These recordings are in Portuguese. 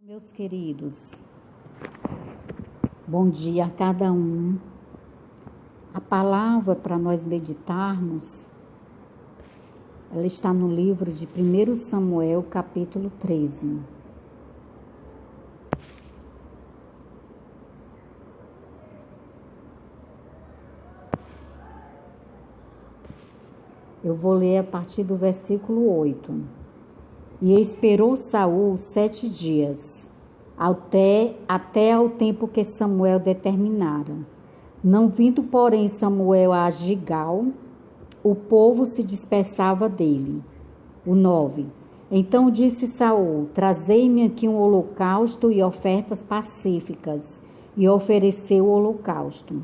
Meus queridos, bom dia a cada um. A palavra para nós meditarmos, ela está no livro de 1 Samuel, capítulo 13. Eu vou ler a partir do versículo 8. E esperou Saul 7 dias, até ao tempo que Samuel determinara. Não vindo, porém, Samuel a Gigal, o povo se dispersava dele. O 9. Então disse Saul: trazei-me aqui um holocausto e ofertas pacíficas. E ofereceu o holocausto.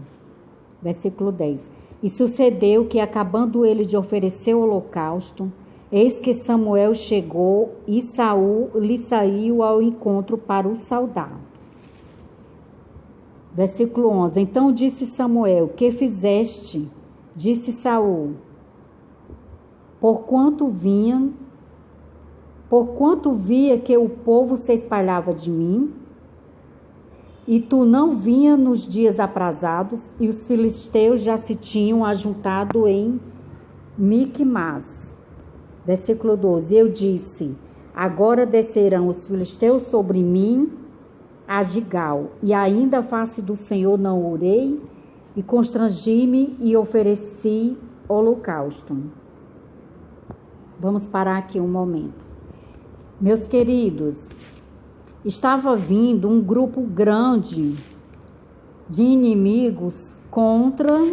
Versículo 10. E sucedeu que, acabando ele de oferecer o holocausto, eis que Samuel chegou e Saul lhe saiu ao encontro para o saudar. Versículo 11. Então disse Samuel: que fizeste? Disse Saul: porquanto via que o povo se espalhava de mim, e tu não vinha nos dias aprazados, e os filisteus já se tinham ajuntado em Micmas. Versículo 12. Eu disse: agora descerão os filisteus sobre mim a Gigal, e ainda a face do Senhor não orei, e constrangi-me e ofereci holocausto. Vamos parar aqui um momento. Meus queridos, estava vindo um grupo grande de inimigos contra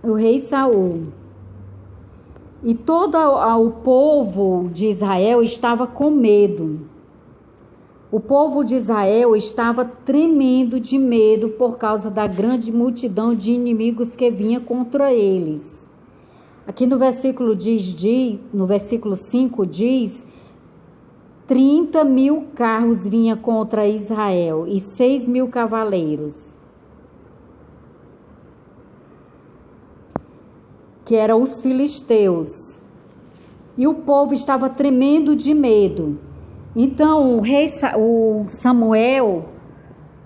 o rei Saul. E todo o povo de Israel estava com medo. O povo de Israel estava tremendo de medo por causa da grande multidão de inimigos que vinha contra eles. Aqui no versículo 5 diz: 30.000 carros vinham contra Israel e 6.000 cavaleiros, que eram os filisteus. E o povo estava tremendo de medo. Então o Samuel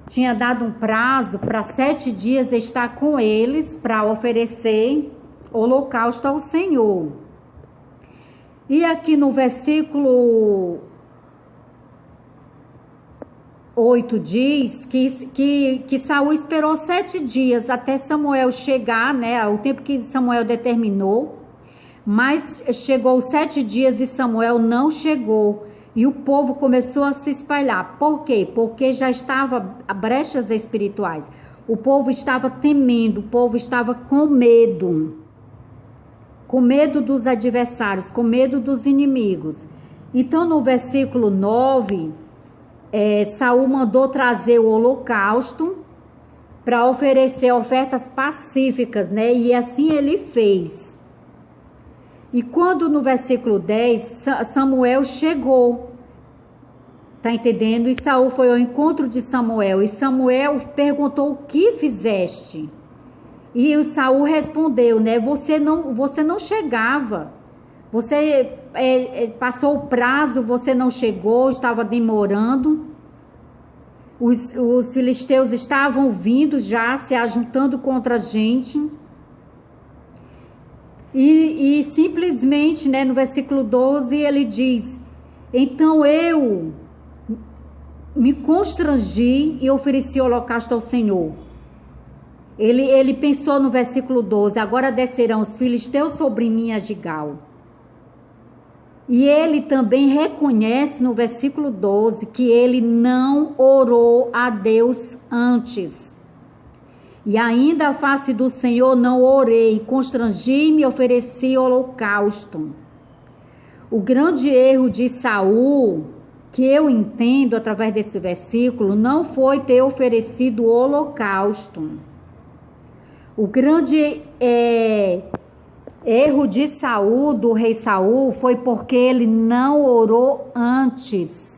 tinha dado um prazo para 7 dias estar com eles para oferecer holocausto ao Senhor. E aqui no versículo 8 diz que Saul esperou 7 dias até Samuel chegar, né? O tempo que Samuel determinou. Mas chegou 7 dias e Samuel não chegou. E o povo começou a se espalhar. Por quê? Porque já estava brechas espirituais. O povo estava temendo, o povo estava com medo. Com medo dos adversários, com medo dos inimigos. Então no versículo 9... Saul mandou trazer o holocausto para oferecer ofertas pacíficas, né? E assim ele fez. E quando no versículo 10, Samuel chegou, tá entendendo? E Saul foi ao encontro de Samuel, e Samuel perguntou: o que fizeste? E o Saul respondeu, né? Você não chegava. Você passou o prazo, você não chegou, estava demorando. Os filisteus estavam vindo já, se ajuntando contra a gente. E simplesmente, né, no versículo 12, ele diz: então eu me constrangi e ofereci holocausto ao Senhor. Ele pensou no versículo 12: agora descerão os filisteus sobre mim a Gigal. E ele também reconhece no versículo 12 que ele não orou a Deus antes. E ainda a face do Senhor não orei, constrangi-me e ofereci holocausto. O grande erro de Saul, que eu entendo através desse versículo, não foi ter oferecido o holocausto. O grande erro de Saul, do rei Saul, foi porque ele não orou antes.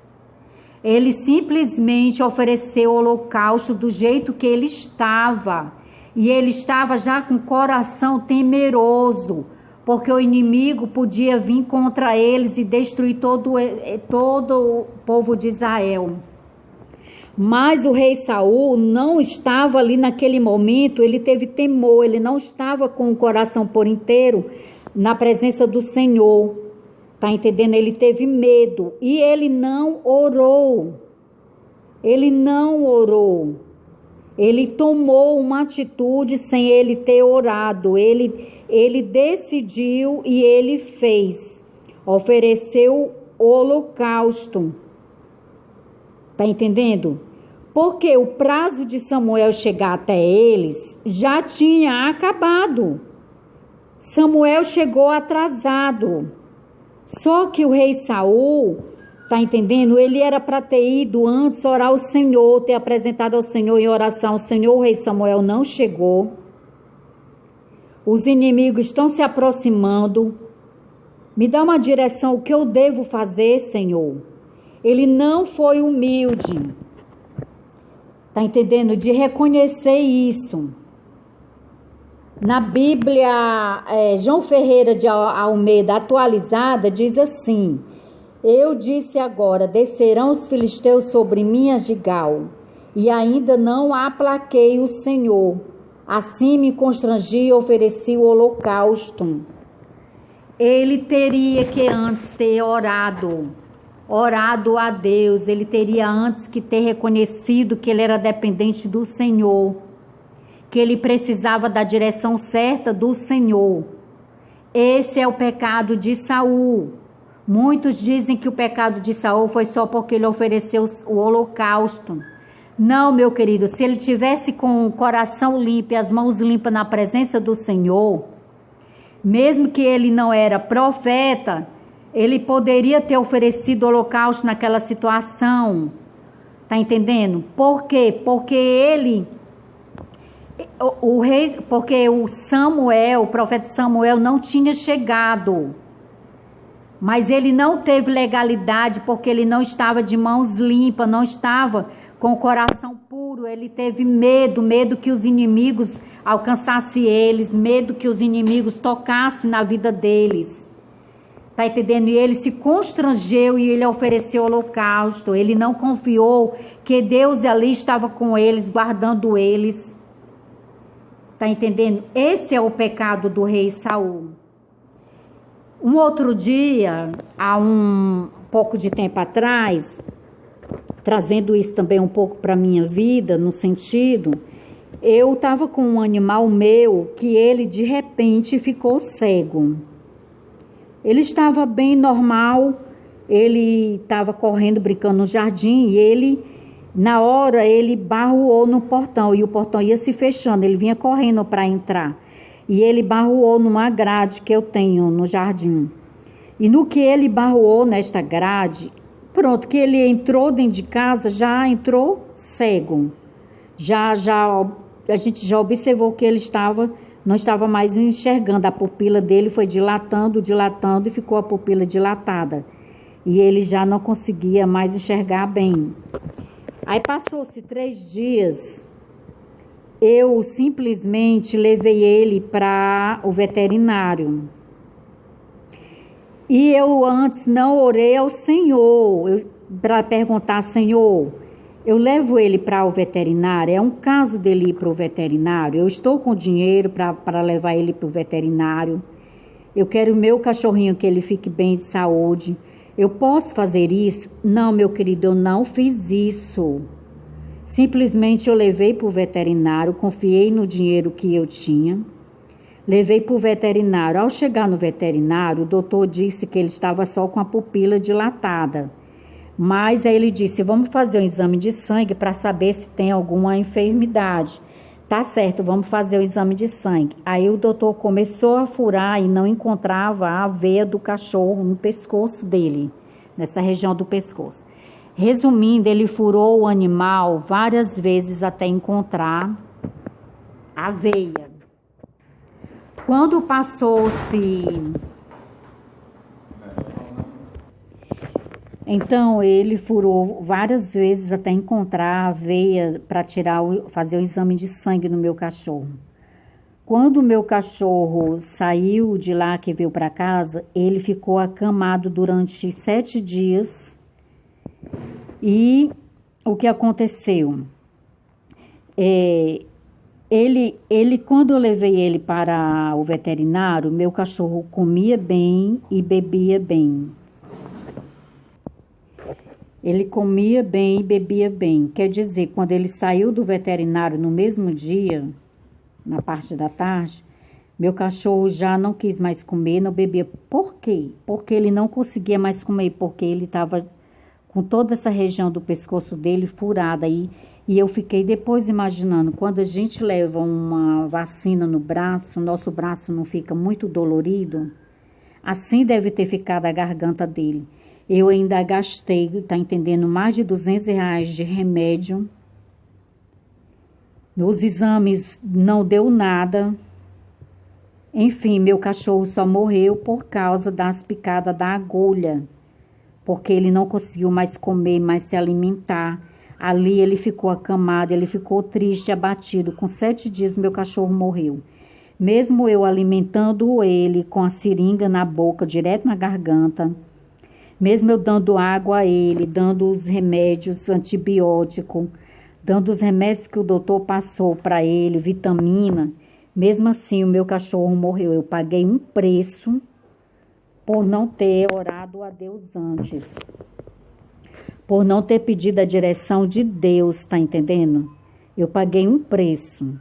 Ele simplesmente ofereceu o holocausto do jeito que ele estava. E ele estava já com o coração temeroso, porque o inimigo podia vir contra eles e destruir todo o povo de Israel. Mas o rei Saul não estava ali naquele momento, ele teve temor, ele não estava com o coração por inteiro na presença do Senhor. Tá entendendo? Ele teve medo e ele não orou. Ele não orou. Ele tomou uma atitude sem ele ter orado. Ele decidiu e ele fez. Ofereceu o holocausto. Tá entendendo? Porque o prazo de Samuel chegar até eles já tinha acabado. Samuel chegou atrasado. Só que o rei Saul, tá entendendo? Ele era para ter ido antes orar ao Senhor, ter apresentado ao Senhor em oração. O Senhor, o rei Samuel não chegou. Os inimigos estão se aproximando. Me dá uma direção, o que eu devo fazer, Senhor? Ele não foi humilde. Tá entendendo? De reconhecer isso. Na Bíblia, João Ferreira de Almeida atualizada diz assim: eu disse agora, descerão os filisteus sobre mim, Gigal, e ainda não aplaquei o Senhor. Assim me constrangi e ofereci o holocausto. Ele teria que antes ter orado a Deus, ele teria antes que ter reconhecido que ele era dependente do Senhor, que ele precisava da direção certa do Senhor. Esse é o pecado de Saul. Muitos dizem que o pecado de Saul foi só porque ele ofereceu o holocausto. Não, meu querido, se ele tivesse com o coração limpo e as mãos limpas na presença do Senhor, mesmo que ele não era profeta, ele poderia ter oferecido holocausto naquela situação. Tá entendendo? Por quê? Porque o Samuel, o profeta Samuel não tinha chegado. Mas ele não teve legalidade porque ele não estava de mãos limpas, não estava com o coração puro. Ele teve medo que os inimigos alcançassem eles, medo que os inimigos tocassem na vida deles. Tá entendendo? E ele se constrangeu e ele ofereceu holocausto. Ele não confiou que Deus ali estava com eles, guardando eles. Tá entendendo? Esse é o pecado do rei Saul. Um outro dia, há um pouco de tempo atrás, trazendo isso também um pouco para a minha vida, no sentido, eu estava com um animal meu que ele de repente ficou cego. Ele estava bem normal, ele estava correndo, brincando no jardim e ele, na hora, ele barruou no portão e o portão ia se fechando, ele vinha correndo para entrar. E ele barruou numa grade que eu tenho no jardim. E no que ele barruou nesta grade, pronto, que ele entrou dentro de casa, já entrou cego. A gente já observou que ele não estava mais enxergando, a pupila dele foi dilatando e ficou a pupila dilatada. E ele já não conseguia mais enxergar bem. Aí passou-se 3 dias, eu simplesmente levei ele para o veterinário. E eu antes não orei ao Senhor, para perguntar, Senhor, eu levo ele para o veterinário, é um caso dele ir para o veterinário, eu estou com dinheiro para levar ele para o veterinário, eu quero o meu cachorrinho que ele fique bem de saúde, eu posso fazer isso? Não, meu querido, eu não fiz isso. Simplesmente eu levei para o veterinário, confiei no dinheiro que eu tinha, levei para o veterinário. Ao chegar no veterinário, o doutor disse que ele estava só com a pupila dilatada. Mas aí ele disse, vamos fazer um exame de sangue para saber se tem alguma enfermidade. Tá certo, vamos fazer o exame de sangue. Aí o doutor começou a furar e não encontrava a veia do cachorro no pescoço dele, nessa região do pescoço. Resumindo, ele furou o animal várias vezes até encontrar a veia. Quando passou-se... Então, ele furou várias vezes até encontrar a veia para fazer o exame de sangue no meu cachorro. Quando o meu cachorro saiu de lá, que veio para casa, ele ficou acamado durante 7 dias. E o que aconteceu? Quando eu levei ele para o veterinário, meu cachorro comia bem e bebia bem. Ele comia bem e bebia bem. Quer dizer, quando ele saiu do veterinário no mesmo dia, na parte da tarde, meu cachorro já não quis mais comer, não bebia. Por quê? Porque ele não conseguia mais comer, porque ele estava com toda essa região do pescoço dele furada. E eu fiquei depois imaginando, quando a gente leva uma vacina no braço, nosso braço não fica muito dolorido, assim deve ter ficado a garganta dele. Eu ainda gastei, tá entendendo, mais de R$ 200 de remédio. Nos exames não deu nada. Enfim, meu cachorro só morreu por causa das picadas da agulha. Porque ele não conseguiu mais comer, mais se alimentar. Ali ele ficou acamado, ele ficou triste, abatido. Com 7 dias, meu cachorro morreu. Mesmo eu alimentando ele com a seringa na boca, direto na garganta, mesmo eu dando água a ele, dando os remédios antibióticos, dando os remédios que o doutor passou para ele, vitamina, mesmo assim o meu cachorro morreu. Eu paguei um preço por não ter orado a Deus antes, por não ter pedido a direção de Deus, tá entendendo? Eu paguei um preço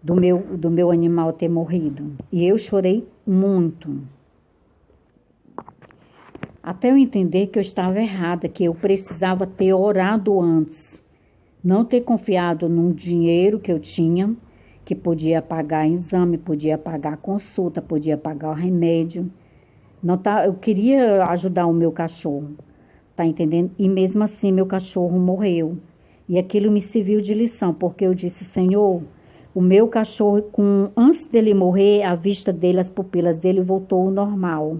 do meu animal ter morrido e eu chorei muito. Até eu entender que eu estava errada, que eu precisava ter orado antes. Não ter confiado num dinheiro que eu tinha, que podia pagar exame, podia pagar consulta, podia pagar o remédio. Não tá, eu queria ajudar o meu cachorro, tá entendendo? E mesmo assim meu cachorro morreu. E aquilo me serviu de lição, porque eu disse, Senhor, o meu cachorro, antes dele morrer, a vista dele, as pupilas dele voltou ao normal.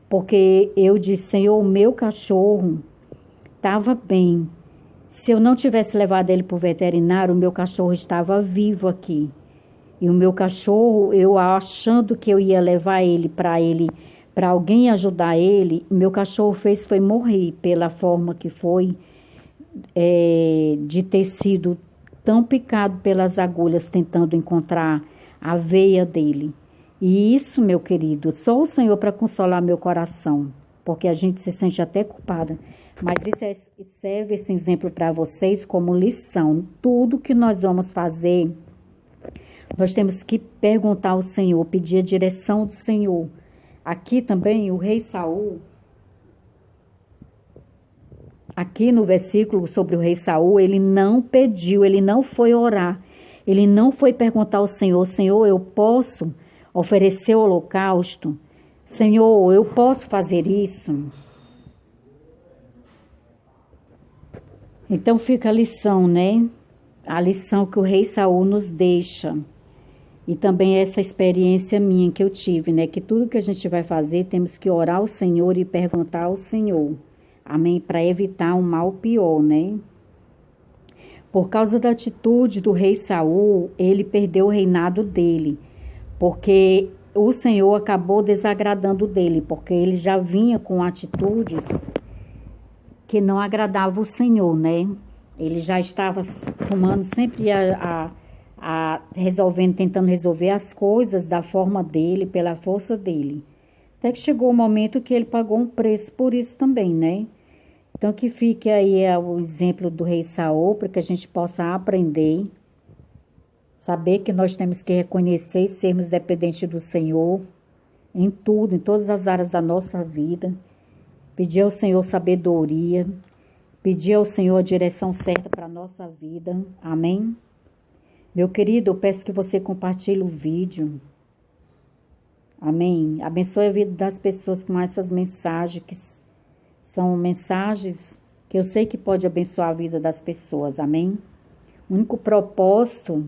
Porque eu disse, Senhor, o meu cachorro estava bem. Se eu não tivesse levado ele para o veterinário, o meu cachorro estava vivo aqui. E o meu cachorro, eu achando que eu ia levar ele, para alguém ajudar ele, o meu cachorro foi morrer pela forma que foi, de ter sido tão picado pelas agulhas, tentando encontrar a veia dele. E isso, meu querido, só o Senhor para consolar meu coração, porque a gente se sente até culpada. Mas isso serve esse exemplo para vocês como lição. Tudo que nós vamos fazer, nós temos que perguntar ao Senhor, pedir a direção do Senhor. Aqui também o rei Saul, aqui no versículo sobre o rei Saul, ele não pediu, ele não foi orar, ele não foi perguntar ao Senhor, Senhor, eu posso oferecer o holocausto? Senhor, eu posso fazer isso? Então fica a lição, né? A lição que o rei Saul nos deixa. E também essa experiência minha que eu tive, né? Que tudo que a gente vai fazer, temos que orar ao Senhor e perguntar ao Senhor. Amém? Para evitar um mal pior, né? Por causa da atitude do rei Saul, ele perdeu o reinado dele. Porque o Senhor acabou desagradando dele, porque ele já vinha com atitudes que não agradavam o Senhor, né? Ele já estava tomando sempre tentando resolver as coisas da forma dele, pela força dele. Até que chegou o momento que ele pagou um preço por isso também, né? Então que fique aí o exemplo do rei Saul, para que a gente possa aprender. Saber que nós temos que reconhecer e sermos dependentes do Senhor em tudo, em todas as áreas da nossa vida. Pedir ao Senhor sabedoria, pedir ao Senhor a direção certa para a nossa vida. Amém? Meu querido, eu peço que você compartilhe o vídeo. Amém? Abençoe a vida das pessoas com essas mensagens, que são mensagens que eu sei que pode abençoar a vida das pessoas. Amém? O único propósito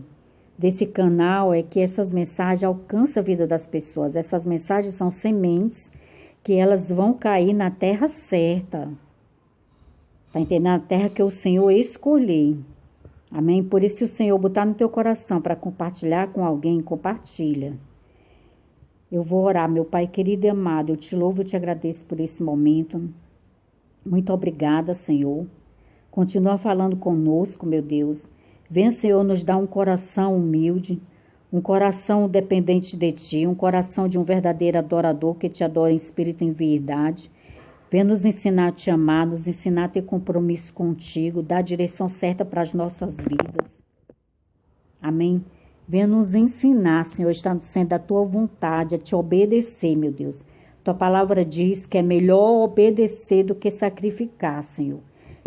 desse canal é que essas mensagens alcancem a vida das pessoas. Essas mensagens são sementes que elas vão cair na terra certa. Tá entendendo? A terra que o Senhor escolheu. Amém? Por isso, se o Senhor botar no teu coração para compartilhar com alguém, compartilha. Eu vou orar, meu Pai querido e amado. Eu te louvo e te agradeço por esse momento. Muito obrigada, Senhor. Continua falando conosco, meu Deus. Venha, Senhor, nos dar um coração humilde, um coração dependente de Ti, um coração de um verdadeiro adorador que Te adora em espírito e em verdade. Venha nos ensinar a Te amar, nos ensinar a ter compromisso contigo, dar a direção certa para as nossas vidas. Amém? Venha nos ensinar, Senhor, estando sendo a Tua vontade, a Te obedecer, meu Deus. Tua palavra diz que é melhor obedecer do que sacrificar, Senhor.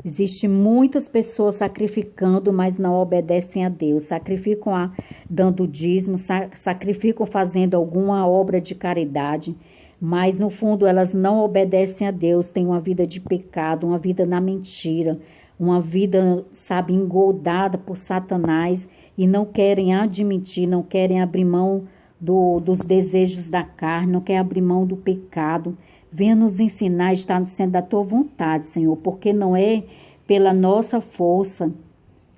Existem muitas pessoas sacrificando, mas não obedecem a Deus. Sacrificam dando dízimo, sacrificam fazendo alguma obra de caridade, mas no fundo elas não obedecem a Deus. Têm uma vida de pecado, uma vida na mentira, uma vida, sabe, engoldada por Satanás e não querem admitir, não querem abrir mão dos desejos da carne, não querem abrir mão do pecado. Venha nos ensinar a estar sendo da Tua vontade, Senhor, porque não é pela nossa força,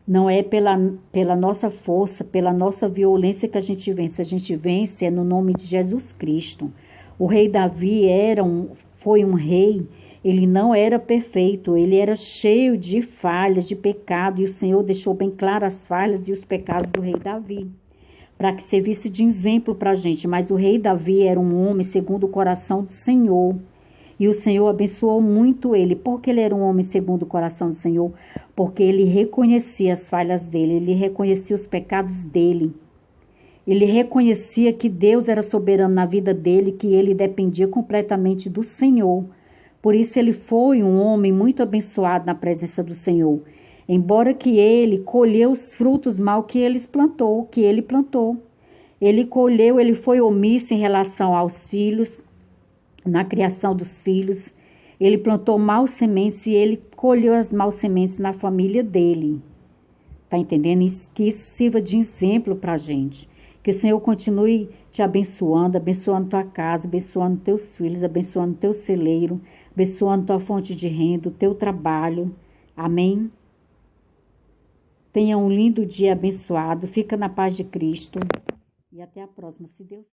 não é pela nossa força, pela nossa violência que a gente vence é no nome de Jesus Cristo. O rei Davi foi um rei, ele não era perfeito, ele era cheio de falhas, de pecado, e o Senhor deixou bem claras as falhas e os pecados do rei Davi, para que servisse de exemplo para a gente. Mas o rei Davi era um homem segundo o coração do Senhor. E o Senhor abençoou muito ele. Por que ele era um homem segundo o coração do Senhor? Porque ele reconhecia as falhas dele, ele reconhecia os pecados dele. Ele reconhecia que Deus era soberano na vida dele, que ele dependia completamente do Senhor. Por isso ele foi um homem muito abençoado na presença do Senhor. Embora que ele colheu os frutos mal que ele plantou. Ele colheu, ele foi omisso em relação aos filhos, na criação dos filhos. Ele plantou maus sementes e ele colheu as maus sementes na família dele. Tá entendendo? Que isso sirva de exemplo pra gente. Que o Senhor continue te abençoando, abençoando tua casa, abençoando teus filhos, abençoando teu celeiro, abençoando tua fonte de renda, o teu trabalho. Amém? Tenha um lindo dia abençoado. Fica na paz de Cristo. E até a próxima, se Deus